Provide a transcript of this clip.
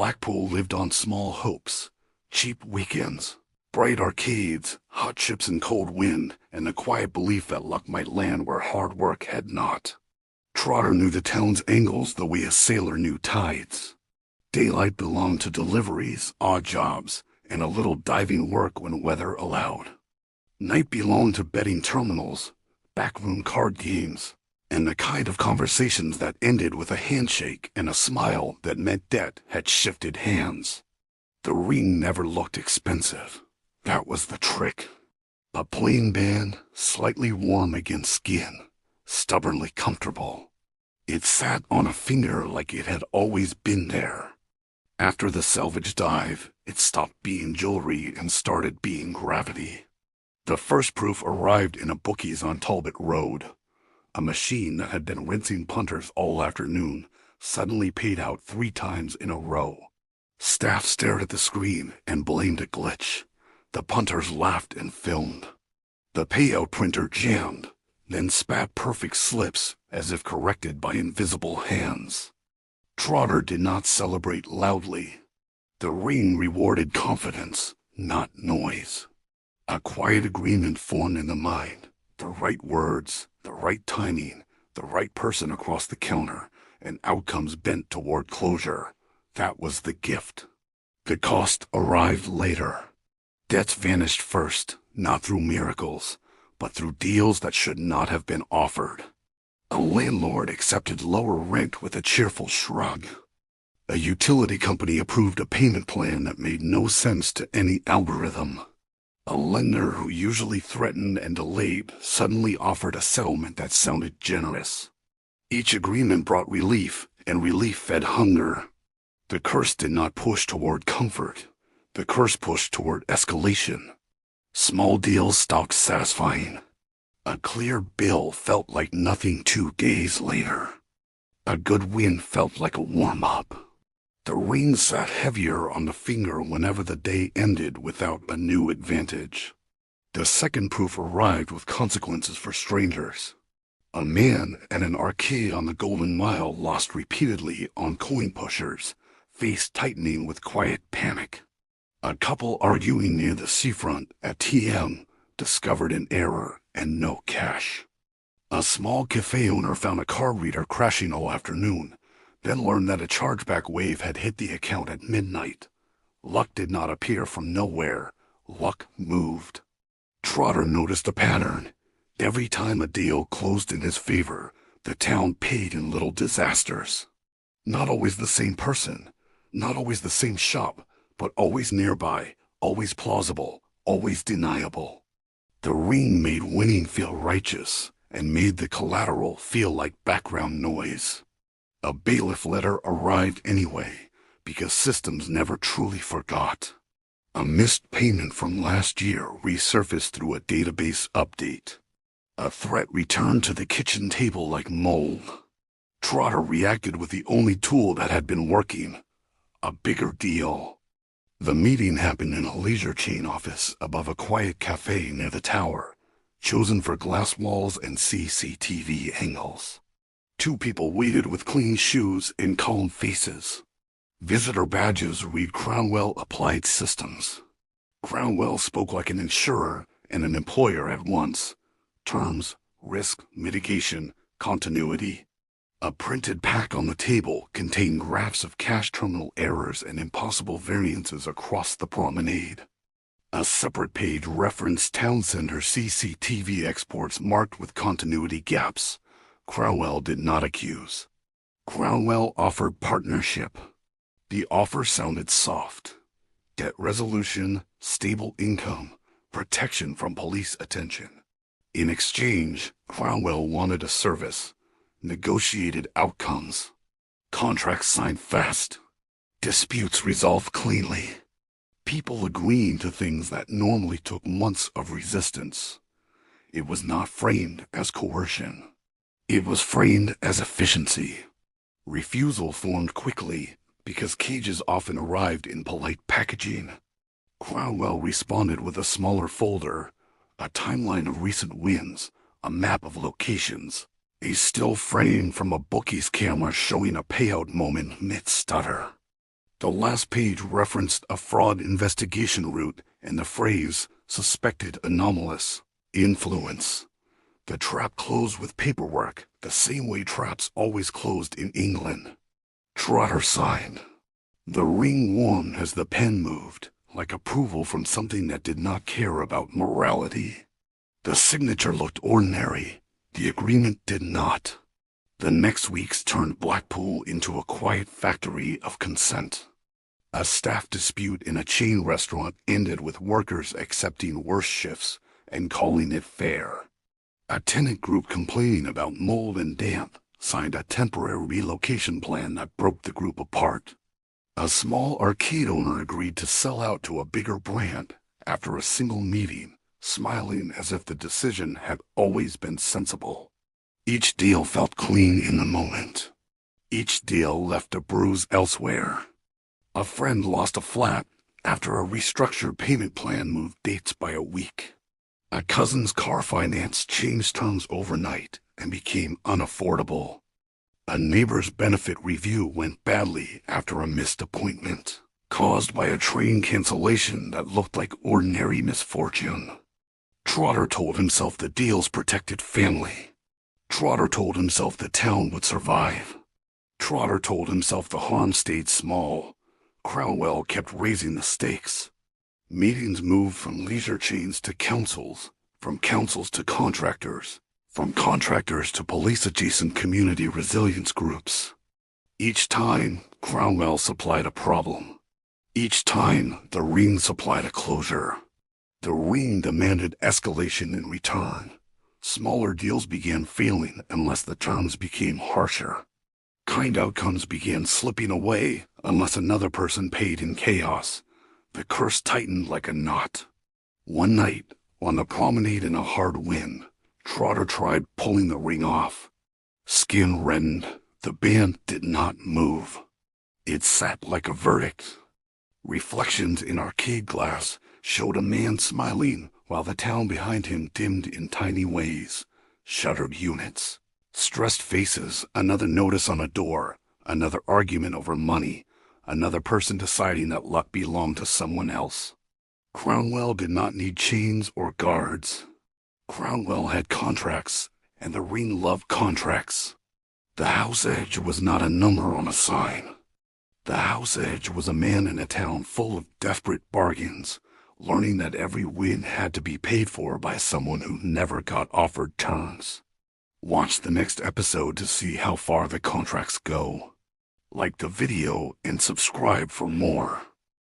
Blackpool lived on small hopes, cheap weekends, bright arcades, hot chips and cold wind, and the quiet belief that luck might land where hard work had not. Trotter knew the town's angles the way a sailor knew tides. Daylight belonged to deliveries, odd jobs, and a little diving work when weather allowed. Night belonged to betting terminals, backroom card games, and the kind of conversations that ended with a handshake and a smile that meant debt had shifted hands. The ring never looked expensive. That was the trick. A plain band, slightly warm against skin, stubbornly comfortable. It sat on a finger like it had always been there. After the salvage dive, it stopped being jewelry and started being gravity. The first proof arrived in a bookie's on Talbot Road. A machine that had been rinsing punters all afternoon suddenly paid out 3 times in a row. Staff stared at the screen and blamed a glitch. The punters laughed and filmed. The payout printer jammed, then spat perfect slips as if corrected by invisible hands. Trotter did not celebrate loudly. The ring rewarded confidence, not noise. A quiet agreement formed in the mind. The right words, the right timing, the right person across the counter, and outcomes bent toward closure. That was the gift. The cost arrived later. Debts vanished first, not through miracles, but through deals that should not have been offered. A landlord accepted lower rent with a cheerful shrug. A utility company approved a payment plan that made no sense to any algorithm. A lender who usually threatened and delayed suddenly offered a settlement that sounded generous. Each agreement brought relief, and relief fed hunger. The curse did not push toward comfort. The curse pushed toward escalation. Small deals stopped satisfying. A clear bill felt like nothing 2 days later. A good win felt like a warm-up. The ring sat heavier on the finger whenever the day ended without a new advantage. The second proof arrived with consequences for strangers. A man at an arcade on the Golden Mile lost repeatedly on coin pushers, face tightening with quiet panic. A couple arguing near the seafront at TM discovered an error and no cash. A small cafe owner found a card reader crashing all afternoon, then learned that a chargeback wave had hit the account at midnight. Luck did not appear from nowhere. Luck moved. Trotter noticed a pattern. Every time a deal closed in his favor, the town paid in little disasters. Not always the same person, not always the same shop, but always nearby, always plausible, always deniable. The ring made winning feel righteous and made the collateral feel like background noise. A bailiff letter arrived anyway, because systems never truly forgot. A missed payment from last year resurfaced through a database update. A threat returned to the kitchen table like mold. Trotter reacted with the only tool that had been working: a bigger deal. The meeting happened in a leisure chain office above a quiet cafe near the tower, chosen for glass walls and CCTV angles. 2 people waited with clean shoes and calm faces. Visitor badges read Crownwell Applied Systems. Crownwell spoke like an insurer and an employer at once. Terms, risk, mitigation, continuity. A printed pack on the table contained graphs of cash terminal errors and impossible variances across the promenade. A separate page referenced town center CCTV exports marked with continuity gaps. Crownwell did not accuse. Crownwell offered partnership. The offer sounded soft. Debt resolution, stable income, protection from police attention. In exchange, Crownwell wanted a service. Negotiated outcomes. Contracts signed fast. Disputes resolved cleanly. People agreeing to things that normally took months of resistance. It was not framed as coercion. It was framed as efficiency. Refusal formed quickly because cages often arrived in polite packaging. Crownwell responded with a smaller folder, a timeline of recent wins, a map of locations, a still frame from a bookie's camera showing a payout moment mid-stutter. The last page referenced a fraud investigation route and the phrase suspected anomalous influence. The trap closed with paperwork, the same way traps always closed in England. Trotter signed. The ring won as the pen moved, like approval from something that did not care about morality. The signature looked ordinary. The agreement did not. The next weeks turned Blackpool into a quiet factory of consent. A staff dispute in a chain restaurant ended with workers accepting worse shifts and calling it fair. A tenant group complaining about mold and damp signed a temporary relocation plan that broke the group apart. A small arcade owner agreed to sell out to a bigger brand after a single meeting, smiling as if the decision had always been sensible. Each deal felt clean in the moment. Each deal left a bruise elsewhere. A friend lost a flat after a restructured payment plan moved dates by a week. A cousin's car finance changed terms overnight and became unaffordable. A neighbor's benefit review went badly after a missed appointment, caused by a train cancellation that looked like ordinary misfortune. Trotter told himself the deals protected family. Trotter told himself the town would survive. Trotter told himself the harm stayed small. Crownwell kept raising the stakes. Meetings moved from leisure chains to councils, from councils to contractors, from contractors to police-adjacent community resilience groups. Each time, Crownwell supplied a problem. Each time, the ring supplied a closure. The ring demanded escalation in return. Smaller deals began failing unless the terms became harsher. Kind outcomes began slipping away unless another person paid in chaos. The curse tightened like a knot. One night, on the promenade in a hard wind, Trotter tried pulling the ring off. Skin reddened. The band did not move. It sat like a verdict. Reflections in arcade glass showed a man smiling while the town behind him dimmed in tiny ways. Shuttered units. Stressed faces, another notice on a door, another argument over money, another person deciding that luck belonged to someone else. Crownwell did not need chains or guards. Crownwell had contracts, and the ring loved contracts. The house edge was not a number on a sign. The house edge was a man in a town full of desperate bargains, learning that every win had to be paid for by someone who never got offered terms. Watch the next episode to see how far the contracts go. Like the video and subscribe for more.